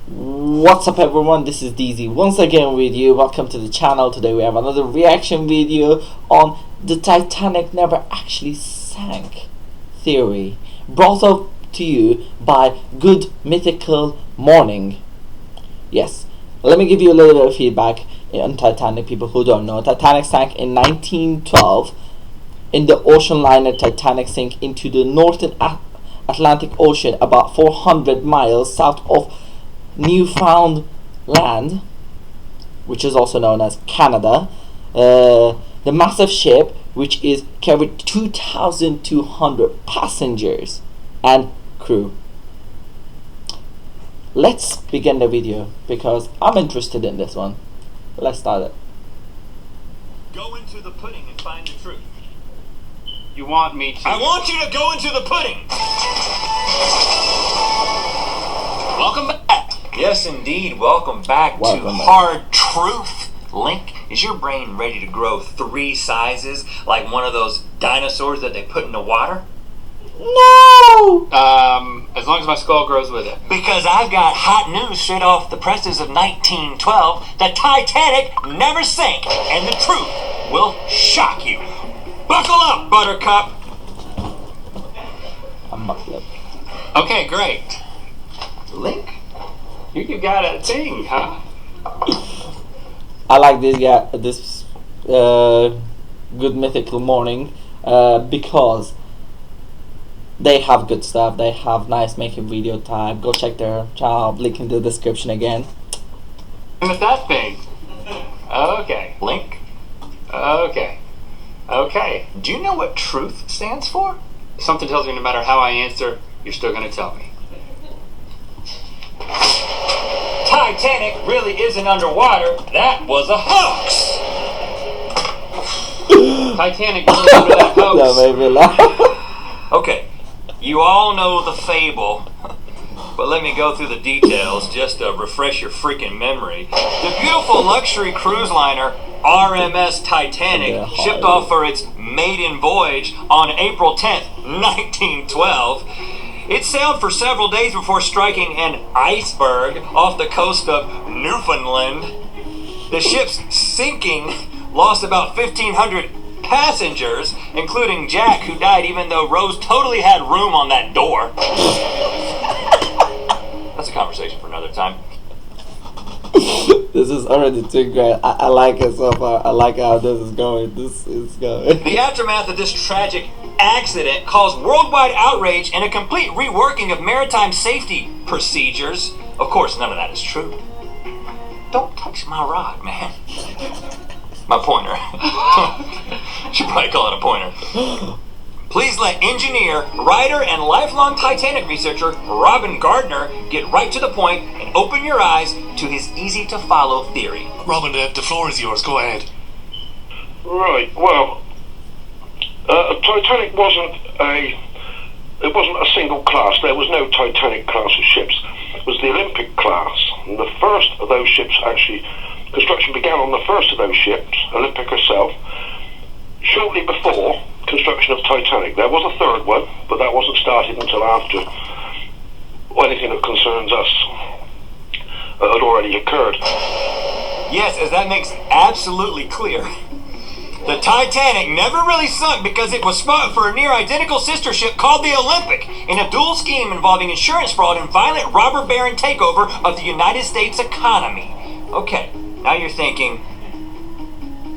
What's up everyone, this is DZ once again with you. Welcome to the channel. Today we have another reaction video on the Titanic never actually sank theory, brought up to you by Good Mythical Morning. Yes, let me give you a little bit of feedback on Titanic. People who don't know, Titanic sank in 1912 in the ocean liner Titanic sank into the northern Atlantic Ocean about 400 miles south of Newfoundland, which is also known as Canada. The massive ship, which carried 2,200 passengers and crew. Let's begin the video because I'm interested in this one. Let's start it. Go into the pudding and find the truth. You want me to? I want you to go into the pudding. Welcome back. Yes, indeed. Welcome back to Hard Truth. Link, is your brain ready to grow 3 sizes like one of those dinosaurs that they put in the water? No! As long as my skull grows with it. Because I've got hot news straight off the presses of 1912. The Titanic never sank, and the truth will shock you. Buckle up, Buttercup. I'm buckled up. Okay, great. Link? You got a thing, huh? I like this guy, Good Mythical Morning, because they have good stuff. They have nice making video time. Go check their channel, link in the description again. With that thing. Okay. Link? Okay. Do you know what truth stands for? Something tells me no matter how I answer, you're still gonna tell me. Titanic really isn't underwater. That was a hoax. Titanic really under that hoax. That made me laugh. Okay, you all know the fable, but let me go through the details just to refresh your freaking memory. The beautiful luxury cruise liner RMS Titanic shipped off for its maiden voyage on April 10th, 1912. It sailed for several days before striking an iceberg off the coast of Newfoundland. The ship's sinking lost about 1,500 passengers, including Jack, who died even though Rose totally had room on that door. That's a conversation for another time. This is already too great. I like it so far. I like how this is going. The aftermath of this tragic accident caused worldwide outrage and a complete reworking of maritime safety procedures. Of course, none of that is true. Don't touch my rod, man. My pointer. Should probably call it a pointer. Please let engineer, writer, and lifelong Titanic researcher Robin Gardner get right to the point and open your eyes to his easy-to-follow theory. Robin, the floor is yours. Go ahead. Right. Well, Titanic wasn't a single class. There was no Titanic class of ships. It was the Olympic class. And the first of those ships, actually, construction began on the first of those ships, Olympic herself, shortly before construction of Titanic. There was a third one, but that wasn't started until after anything that concerns us had already occurred. Yes, as that makes absolutely clear. The Titanic never really sunk because it was spot for a near-identical sister ship called the Olympic in a dual scheme involving insurance fraud and violent robber baron takeover of the United States economy. Okay, now you're thinking,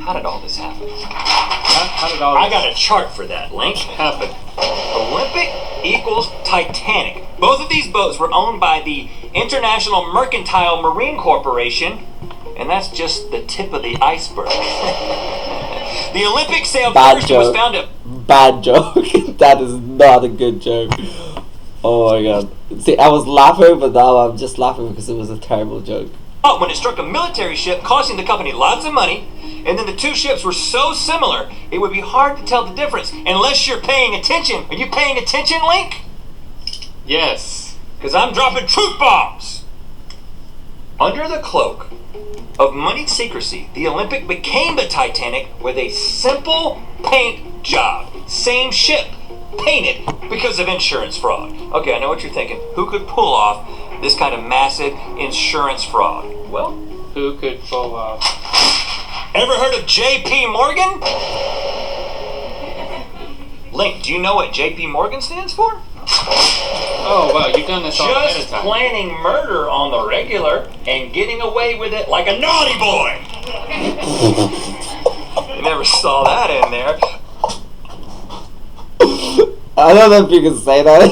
how did all this happen? How did all this I got a chart for that, Link. happen? Olympic equals Titanic. Both of these boats were owned by the International Mercantile Marine Corporation, and that's just the tip of the iceberg. The Olympic sailed first and was found to... Bad joke. That is not a good joke. Oh my god. See, I was laughing, but now I'm just laughing because it was a terrible joke. When it struck a military ship, costing the company lots of money, and then the two ships were so similar, it would be hard to tell the difference unless you're paying attention. Are you paying attention, Link? Yes. Because I'm dropping truth bombs. Under the cloak of moneyed secrecy, the Olympic became the Titanic with a simple paint job. Same ship, painted because of insurance fraud. Okay, I know what you're thinking. Who could pull off this kind of massive insurance fraud? Well, Who could pull off? ever heard of J.P. Morgan? Link, do you know what J.P. Morgan stands for? Oh, wow, you've done this all ahead of Just time. planning murder on the regular and getting away with it like a naughty boy. You never saw that in there. I don't know if you can say that.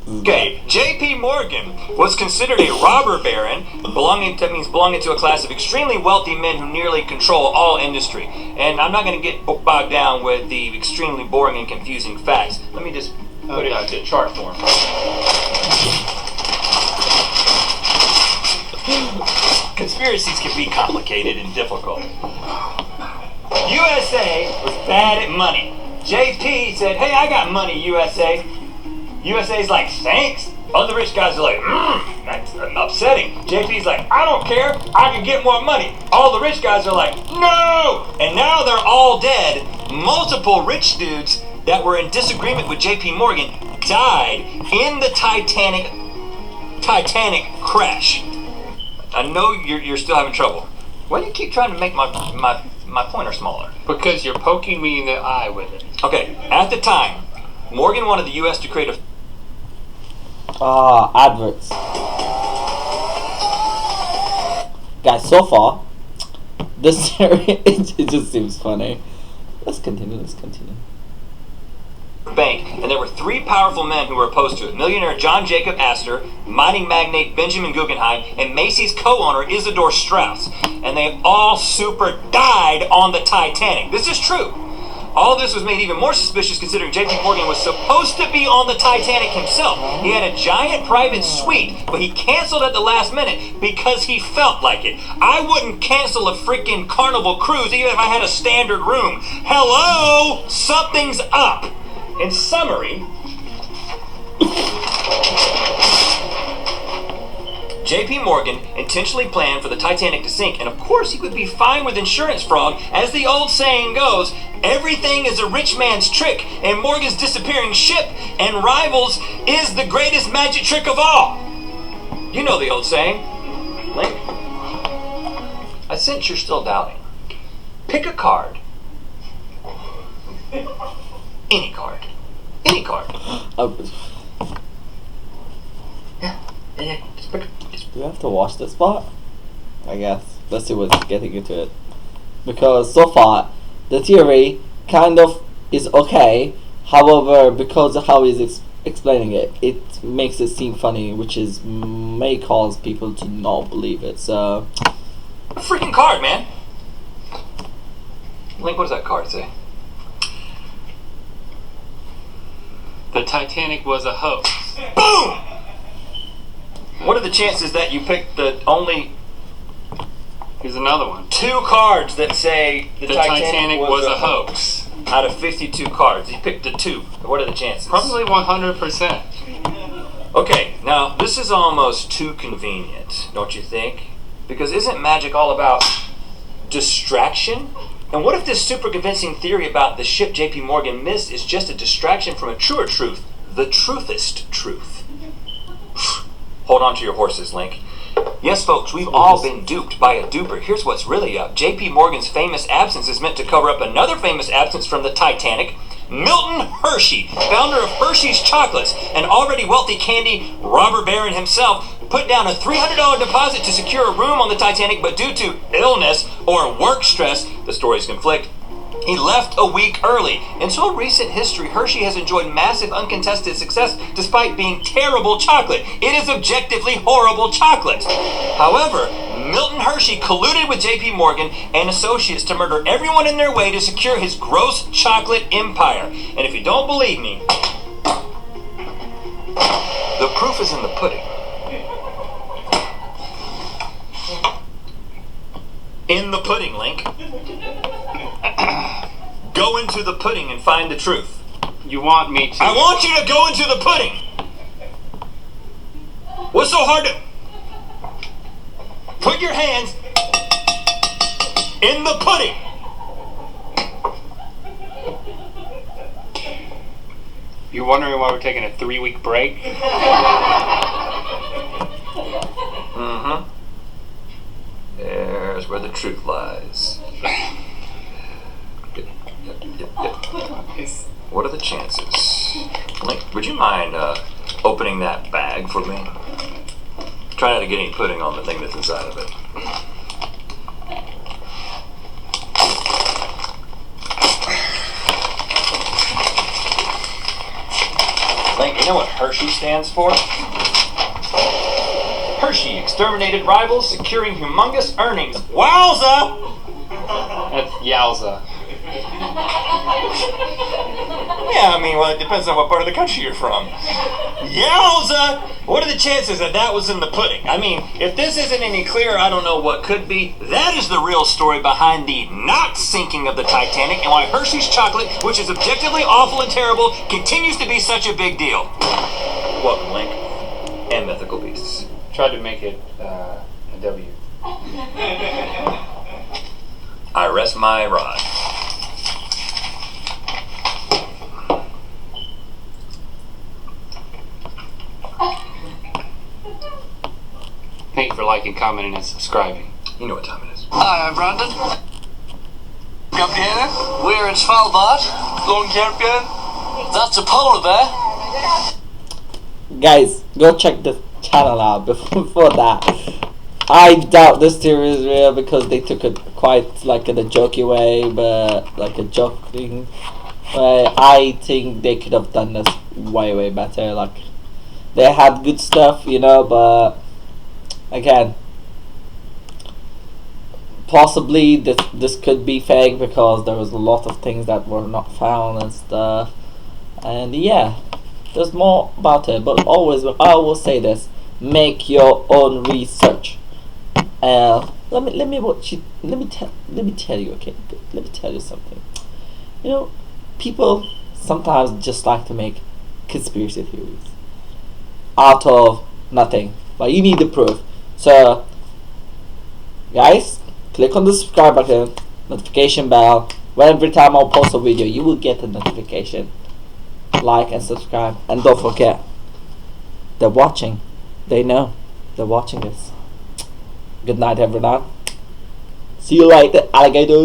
Okay, J.P. Morgan was considered a robber baron, belonging to a class of extremely wealthy men who nearly control all industry. And I'm not going to get bogged down with the extremely boring and confusing facts. Let me just put it into chart form. Conspiracies can be complicated and difficult. USA was bad at money. JP said, hey, I got money, USA. USA's like, thanks. Other rich guys are like, that's upsetting. JP's like, I don't care. I can get more money. All the rich guys are like, no. And now they're all dead. Multiple rich dudes that were in disagreement with JP Morgan died in the Titanic crash. I know you're still having trouble. Why do you keep trying to make my pointer smaller? Because you're poking me in the eye with it. Okay, at the time, Morgan wanted the U.S. to create a... Adverts. Guys, so far, this series, it just seems funny. Let's continue. bank, and there were three powerful men who were opposed to it. Millionaire John Jacob Astor, mining magnate Benjamin Guggenheim, and Macy's co-owner Isidore Straus. And they all super died on the Titanic. This is true. All this was made even more suspicious considering J.P. Morgan was supposed to be on the Titanic himself. He had a giant private suite, but he canceled at the last minute because he felt like it. I wouldn't cancel a freaking Carnival cruise even if I had a standard room. Hello? Something's up. In summary, J.P. Morgan intentionally planned for the Titanic to sink, and of course he would be fine with insurance fraud. As the old saying goes, everything is a rich man's trick, and Morgan's disappearing ship and rivals is the greatest magic trick of all. You know the old saying. Link, I sense you're still doubting. Pick a card. Any card. Any card. Yeah, just pick. Do we have to watch this part? I guess. Let's see what's getting into it. Because so far, the theory kind of is okay. However, because of how he's explaining it, it makes it seem funny, which is may cause people to not believe it. So, A freaking card, man. Link, what does that card say? The Titanic was a hoax. Boom! What are the chances that you picked the only Here's another one. 2 cards that say the Titanic was a hoax. out of 52 cards? You picked the 2. What are the chances? Probably 100%. Okay, now this is almost too convenient, don't you think? Because isn't magic all about distraction? And what if this super convincing theory about the ship J.P. Morgan missed is just a distraction from a truer truth, the truthest truth? Hold on to your horses, Link. Yes, folks, we've all been duped by a duper. Here's what's really up. J.P. Morgan's famous absence is meant to cover up another famous absence from the Titanic. Milton Hershey, founder of Hershey's Chocolates, an already wealthy candy robber baron himself, put down a $300 deposit to secure a room on the Titanic, but due to illness or work stress, the stories conflict, he left a week early. Until recent history, Hershey has enjoyed massive uncontested success despite being terrible chocolate. It is objectively horrible chocolate. However, Milton Hershey colluded with J.P. Morgan and associates to murder everyone in their way to secure his gross chocolate empire. And if you don't believe me, the proof is in the pudding. In the pudding, Link. Go into the pudding and find the truth. You want me to? I want you to go into the pudding. What's so hard to... Put your hands in the pudding. You wondering why we're taking a 3-week break? truth lies? Yep. What are the chances? Link, would you mind opening that bag for me? Try not to get any pudding on the thing that's inside of it. Link, you know what Hershey stands for? Hershey exterminated rivals, securing humongous earnings. Wowza! That's Yowza. Yeah, I mean, well, it depends on what part of the country you're from. Yowza! What are the chances that that was in the pudding? I mean, if this isn't any clearer, I don't know what could be. That is the real story behind the not sinking of the Titanic and why Hershey's chocolate, which is objectively awful and terrible, continues to be such a big deal. Welcome, Link. And Mythical Beasts. Tried to make it a W. I rest my rod. Thank you for liking, commenting, and subscribing. You know what time it is. Hi, I'm Brandon. Gabrielle. We're in Svalbard. Long Gabrielle. That's a polar bear. Guys, go check the channel out before that. I doubt this theory is real because they took it quite like in a jokey way, but like a joking way. I think they could have done this way better. Like, they had good stuff, you know, but again, possibly this could be fake because there was a lot of things that were not found and stuff. And yeah, there's more about it, but always, I will say this: make your own research. Let me tell you, okay? Let me tell you something. You know, people sometimes just like to make conspiracy theories out of nothing, but you need the proof. So, guys, click on the subscribe button, notification bell. Every time I'll post a video, you will get a notification. Like and subscribe, and don't forget, they're watching. They know they're watching this. Good night, everyone. See you later, alligator.